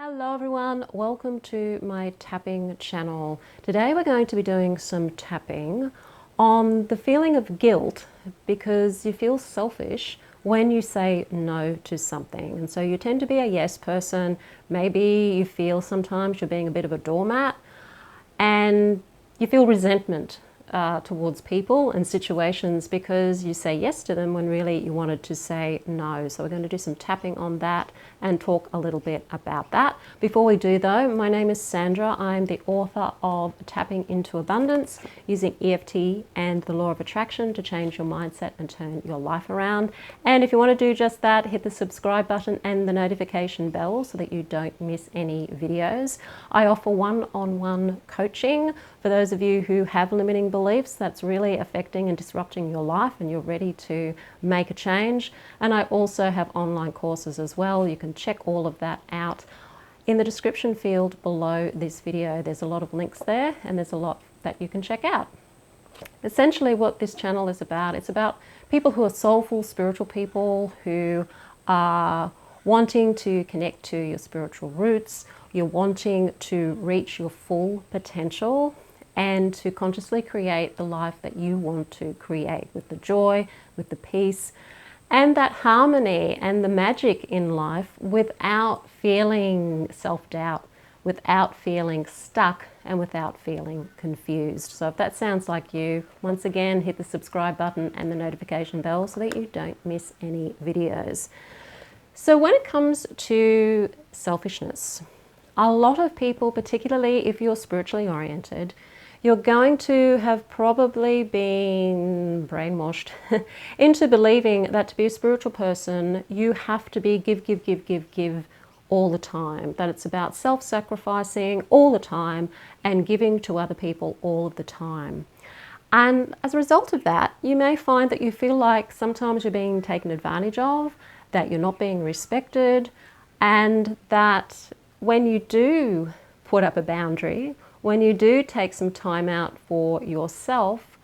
Hello everyone, welcome to my tapping channel. Today we're going to be doing some tapping on the feeling of guilt because you feel selfish when you say no to something. And so you tend to be a yes person. Maybe you feel sometimes you're being a bit of a doormat and you feel resentment towards people and situations because you say yes to them when really you wanted to say no. So we're going to do some tapping on that and talk a little bit about that. Before we do though, my name is Sandra. I'm the author of Tapping into Abundance, using EFT and the law of attraction to change your mindset and turn your life around. And if you want to do just that, hit the subscribe button and the notification bell so that you don't miss any videos. I offer one-on-one coaching for those of you who have limiting beliefs that's really affecting and disrupting your life and you're ready to make a change. And I also have online courses as well. You can check all of that out in the description field below this video. There's a lot of links there and there's a lot that you can check out. Essentially what this channel is about, it's about people who are soulful, spiritual people who are wanting to connect to your spiritual roots. You're wanting to reach your full potential and to consciously create the life that you want to create with the joy, with the peace, and that harmony and the magic in life without feeling self-doubt, without feeling stuck, and without feeling confused. So if that sounds like you, once again, hit the subscribe button and the notification bell so that you don't miss any videos. So when it comes to selfishness, a lot of people, particularly if you're spiritually oriented, you're going to have probably been brainwashed into believing that to be a spiritual person, you have to be give all the time. That it's about self-sacrificing all the time and giving to other people all of the time. And as a result of that, you may find that you feel like sometimes you're being taken advantage of, that you're not being respected, and that when you do put up a boundary, when you do take some time out for yourself,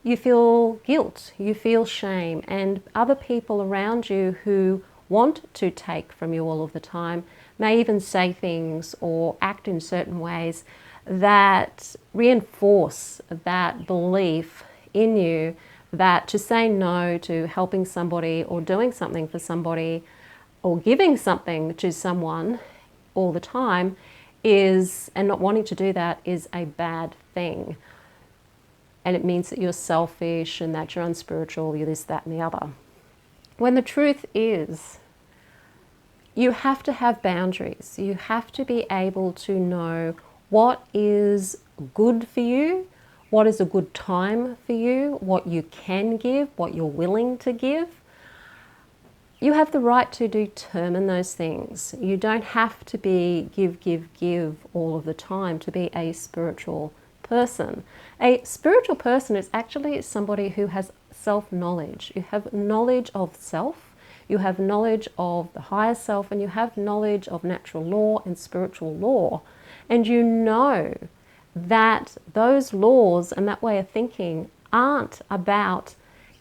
you feel guilt, you feel shame, and other people around you who want to take from you all of the time may even say things or act in certain ways that reinforce that belief in you that to say no to helping somebody or doing something for somebody or giving something to someone all the time is, and not wanting to do that, is a bad thing. And it means that you're selfish and that you're unspiritual, you're this, that, and the other. When the truth is, you have to have boundaries. You have to be able to know what is good for you, what is a good time for you, what you can give, what you're willing to give. You have the right to determine those things. You don't have to be give all of the time to be a spiritual person. A spiritual person is actually somebody who has self-knowledge. You have knowledge of self, you have knowledge of the higher self, and you have knowledge of natural law and spiritual law. And you know that those laws and that way of thinking aren't about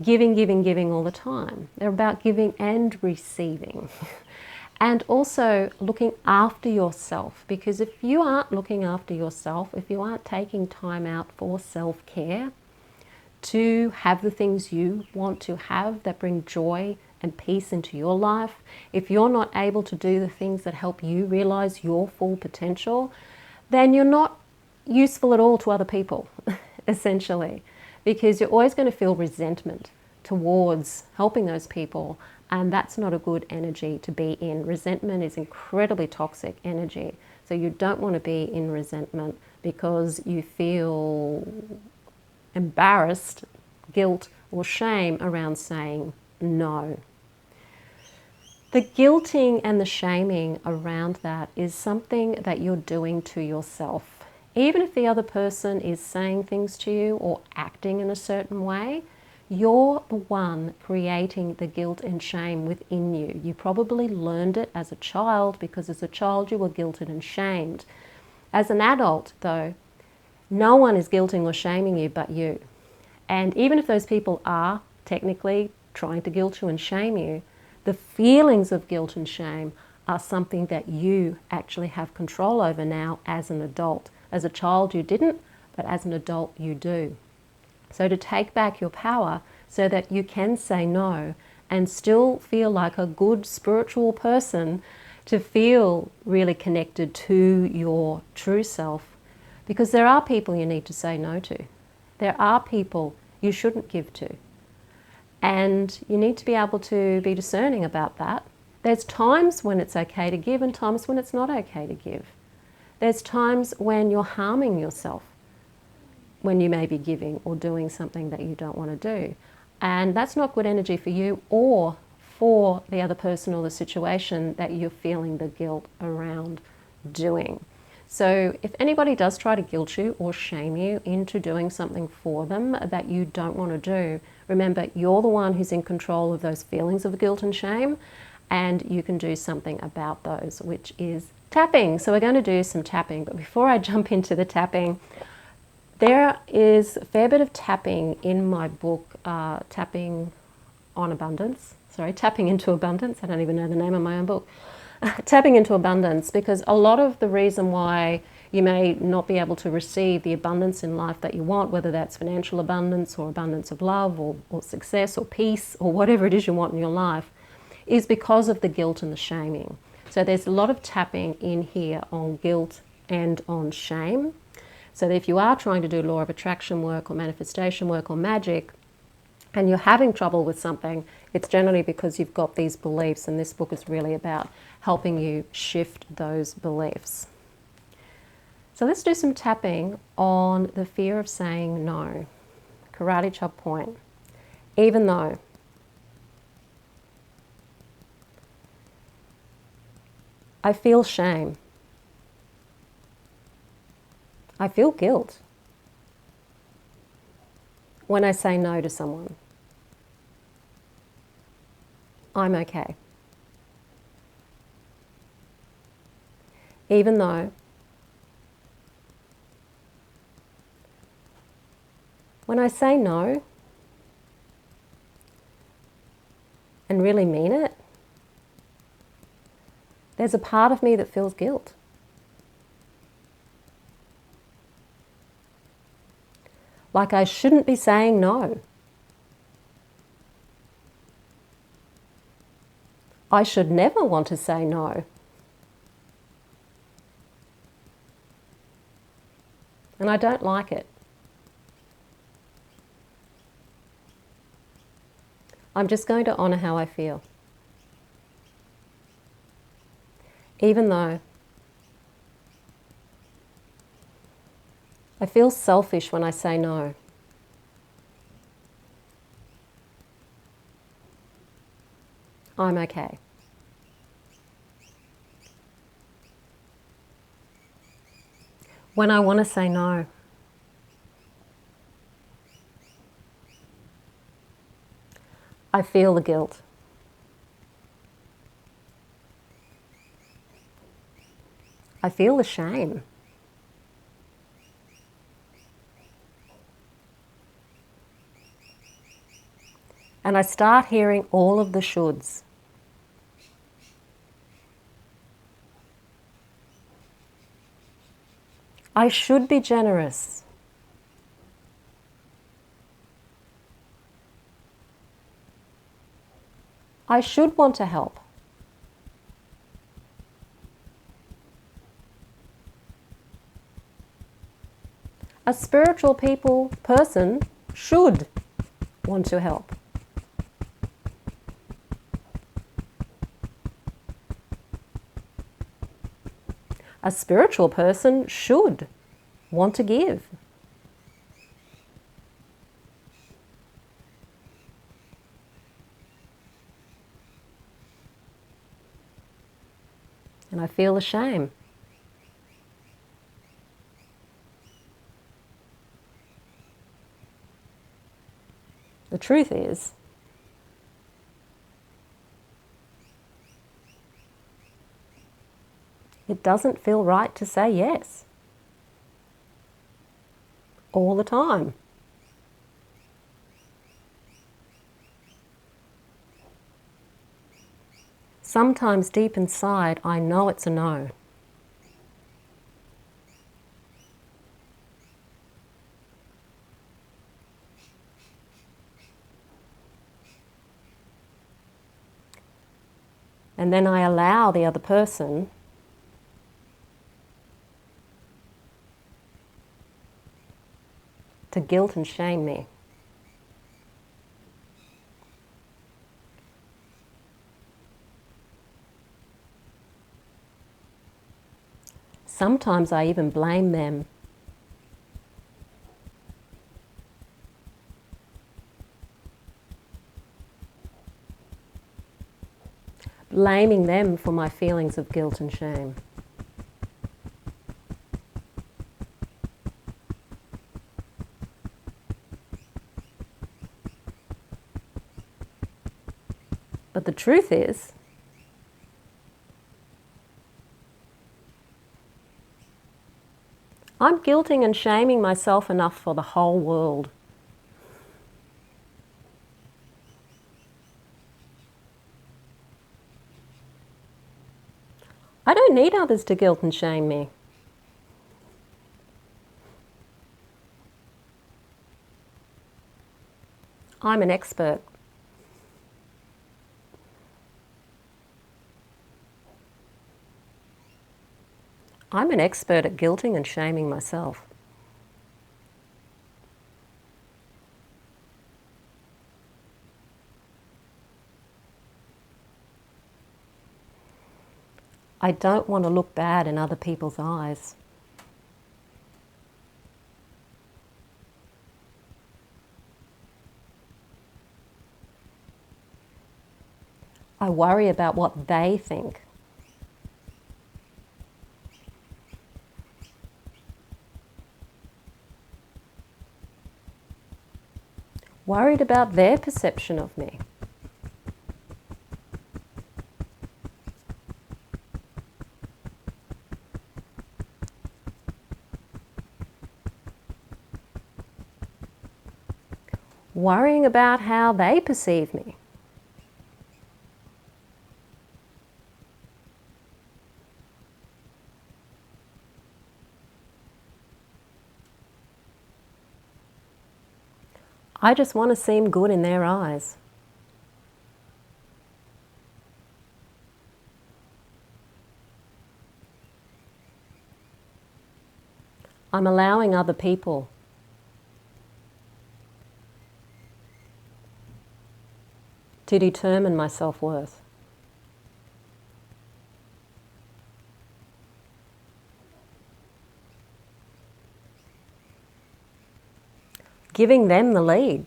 giving all the time. They're about giving and receiving. And also looking after yourself, because if you aren't looking after yourself, if you aren't taking time out for self-care to have the things you want to have that bring joy and peace into your life, if you're not able to do the things that help you realize your full potential, then you're not useful at all to other people, essentially. Because you're always going to feel resentment towards helping those people, and that's not a good energy to be in. Resentment is incredibly toxic energy, so you don't want to be in resentment because you feel embarrassed, guilt or shame around saying no. The guilting and the shaming around that is something that you're doing to yourself. Even if the other person is saying things to you or acting in a certain way, you're the one creating the guilt and shame within you. You probably learned it as a child because as a child you were guilted and shamed. As an adult, though, no one is guilting or shaming you but you. And even if those people are technically trying to guilt you and shame you, the feelings of guilt and shame are something that you actually have control over now as an adult. As a child you didn't, but as an adult you do. So to take back your power so that you can say no and still feel like a good spiritual person, to feel really connected to your true self. Because there are people you need to say no to. There are people you shouldn't give to. And you need to be able to be discerning about that. There's times when it's okay to give and times when it's not okay to give. There's times when you're harming yourself, when you may be giving or doing something that you don't want to do. And that's not good energy for you or for the other person or the situation that you're feeling the guilt around doing. So if anybody does try to guilt you or shame you into doing something for them that you don't want to do, remember you're the one who's in control of those feelings of guilt and shame, and you can do something about those, which is tapping. So we're going to do some tapping, but before I jump into the tapping, there is a fair bit of tapping in my book, Tapping on Abundance. Sorry, Tapping into Abundance. I don't even know the name of my own book. Tapping into abundance, because a lot of the reason why you may not be able to receive the abundance in life that you want, whether that's financial abundance or abundance of love or success or peace or whatever it is you want in your life, is because of the guilt and the shaming. So there's a lot of tapping in here on guilt and on shame. So that if you are trying to do law of attraction work or manifestation work or magic, and you're having trouble with something, it's generally because you've got these beliefs, and this book is really about helping you shift those beliefs. So let's do some tapping on the fear of saying no. Karate chop point. Even though. I feel shame. I feel guilt when I say no to someone. I'm okay. Even though when I say no and really mean it, there's a part of me that feels guilt. Like I shouldn't be saying no. I should never want to say no. And I don't like it. I'm just going to honour how I feel. Even though I feel selfish when I say no. I'm okay. When I want to say no, I feel the guilt. I feel the shame. And I start hearing all of the shoulds. I should be generous. I should want to help. A spiritual person should want to help. A spiritual person should want to give. And I feel the shame. The truth is, it doesn't feel right to say yes all the time. Sometimes deep inside, I know it's a no. And then I allow the other person to guilt and shame me. Sometimes I even blame them. Blaming them for my feelings of guilt and shame. But the truth is, I'm guilting and shaming myself enough for the whole world. I don't need others to guilt and shame me. I'm an expert. I'm an expert at guilting and shaming myself. I don't want to look bad in other people's eyes. I worry about what they think. Worried about their perception of me. Worrying about how they perceive me. I just want to seem good in their eyes. I'm allowing other people to determine my self-worth. Giving them the lead.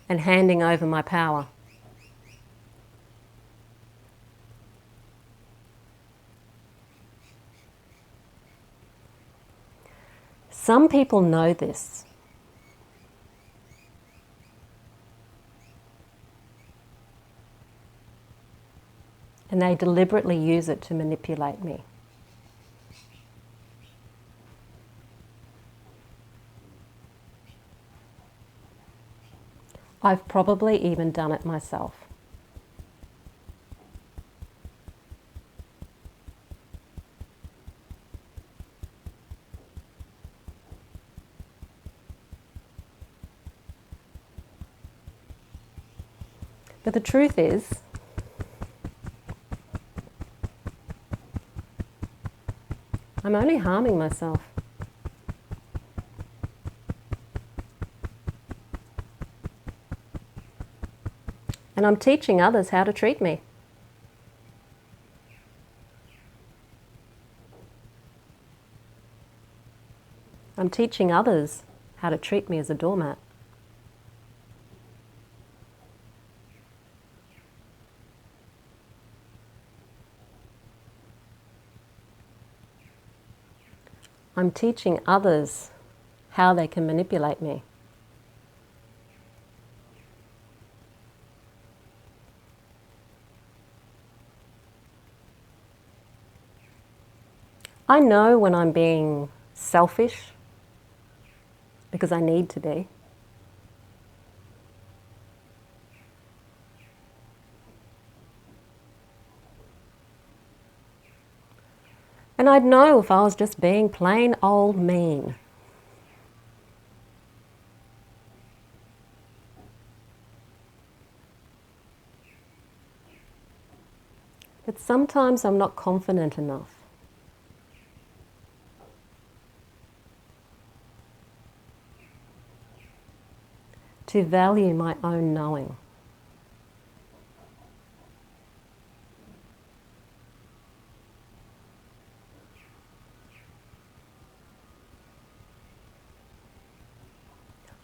And handing over my power. Some people know this. And they deliberately use it to manipulate me. I've probably even done it myself. But the truth is, I'm only harming myself. And I'm teaching others how to treat me. I'm teaching others how to treat me as a doormat. I'm teaching others how they can manipulate me. I know when I'm being selfish because I need to be. And I'd know if I was just being plain old mean. But sometimes I'm not confident enough. To value my own knowing.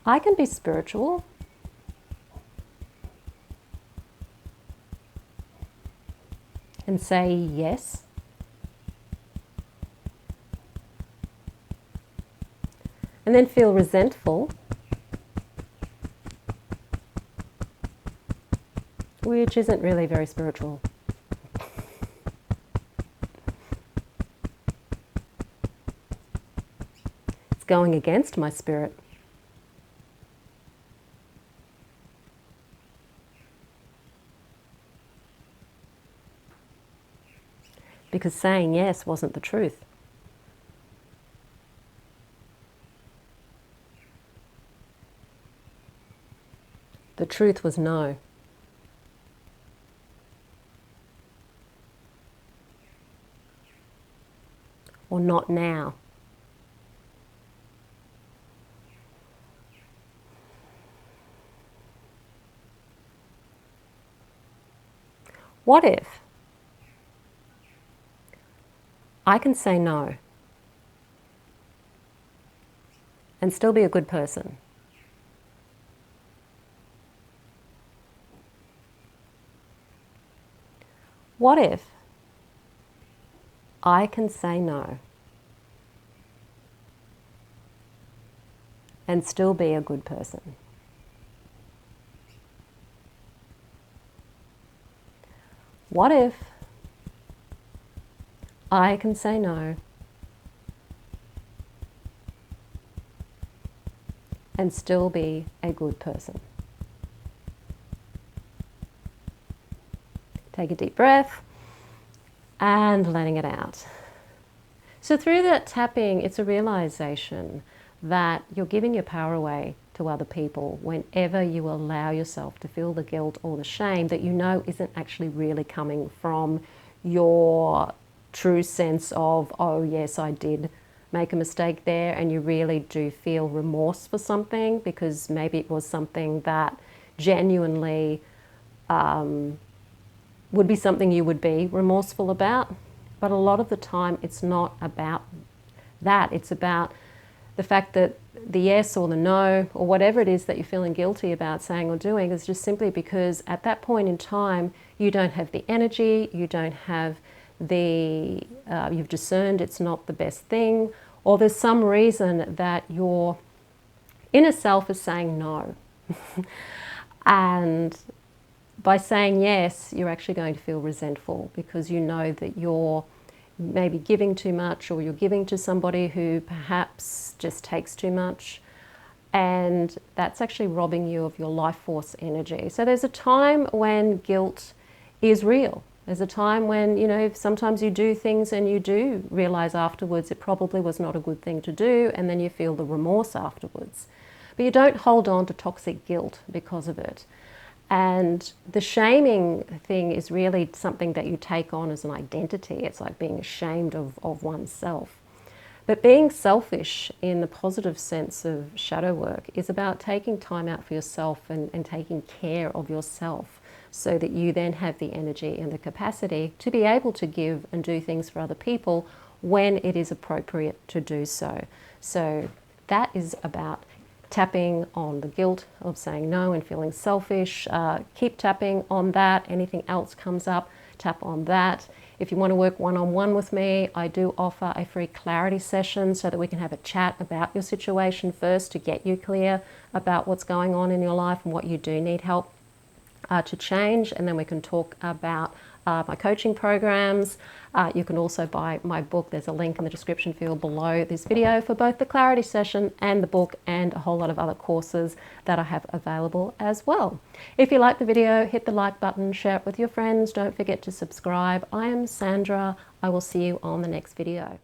I can be spiritual. And say yes. And then feel resentful, which isn't really very spiritual. It's going against my spirit. Because saying yes wasn't the truth. The truth was no. Or not now. What if I can say no and still be a good person? What if I can say no and still be a good person? What if I can say no and still be a good person? Take a deep breath and letting it out. So through that tapping, it's a realization that you're giving your power away to other people whenever you allow yourself to feel the guilt or the shame that you know isn't actually really coming from your true sense of, oh yes, I did make a mistake there, and you really do feel remorse for something because maybe it was something that genuinely would be something you would be remorseful about. But a lot of the time it's not about that. It's about the fact that the yes or the no or whatever it is that you're feeling guilty about saying or doing is just simply because at that point in time you don't have the energy, you don't have the, you've discerned it's not the best thing, or there's some reason that your inner self is saying no. And by saying yes, you're actually going to feel resentful because you know that you're maybe giving too much, or you're giving to somebody who perhaps just takes too much, and that's actually robbing you of your life force energy. So there's a time when guilt is real. There's a time when, you know, sometimes you do things and you do realize afterwards it probably was not a good thing to do, and then you feel the remorse afterwards. But you don't hold on to toxic guilt because of it. And the shaming thing is really something that you take on as an identity. It's like being ashamed of oneself. But being selfish in the positive sense of shadow work is about taking time out for yourself and taking care of yourself so that you then have the energy and the capacity to be able to give and do things for other people when it is appropriate to do so. So that is about tapping on the guilt of saying no and feeling selfish. Keep tapping on that. Anything else comes up, tap on that. If you want to work one-on-one with me, I do offer a free clarity session so that we can have a chat about your situation first to get you clear about what's going on in your life and what you do need help to change, and then we can talk about my coaching programs. You can also buy my book. There's a link in the description field below this video for both the clarity session and the book, and a whole lot of other courses that I have available as well. If you like the video, hit the like button, share it with your friends. Don't forget to subscribe. I am Sandra. I will see you on the next video.